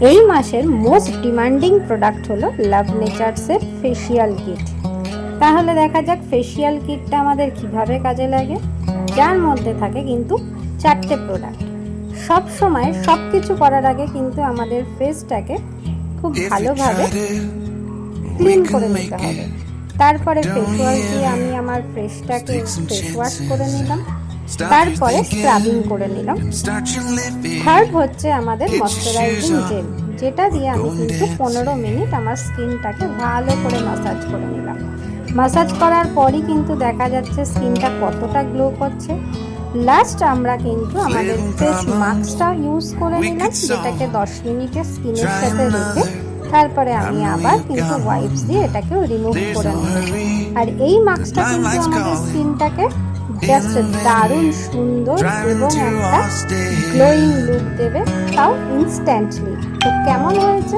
এই মাসের most demanding product হলো লাভ নেচার্সের ফেসিয়াল কিট। তাহলে দেখা যাক ফেসিয়াল কিটটা আমাদের কিভাবে কাজে লাগে, যার মধ্যে থাকে কিন্তু 4টে প্রোডাক্ট। সব সময় সব কিছু করার আগে কিন্তু আমাদের ফেসটাকে খুব ভালোভাবে ক্লিন করে নিতে হবে। তারপরে ফেস ওয়াশ দিয়ে আমি আমার ফেসটাকে ফেস ওয়াশ করে নিলাম, তারপরে স্ক্রাবিং করে নিলাম। থার্ড হচ্ছে আমাদের ময়শ্চারাইজিং জেল, যেটা দিয়ে আমি কিন্তু 15 মিনিট আমার স্কিনটাকে ভালো করে ম্যাসাজ করে নিলাম। ম্যাসাজ করার পরই কিন্তু দেখা যাচ্ছে স্কিনটা কতটা গ্লো করছে। লাস্ট আমরা কিন্তু আমাদের ফেস মাস্কটা ইউজ করে নিলাম, যেটাকে 10 মিনিটের স্কিনের সাথে রেখে তারপরে আমি আবার কিন্তু ওয়াইপস দিয়ে এটাকে রিমুভ করে নেব। আর এই মাস্কটা কিন্তু আমাদের স্কিনটাকে জাস্ট দারুণ সুন্দর এবং একটা গ্লোয়িং লুক দেবে, তাও ইনস্ট্যান্টলি। তো কেমন হয়েছে?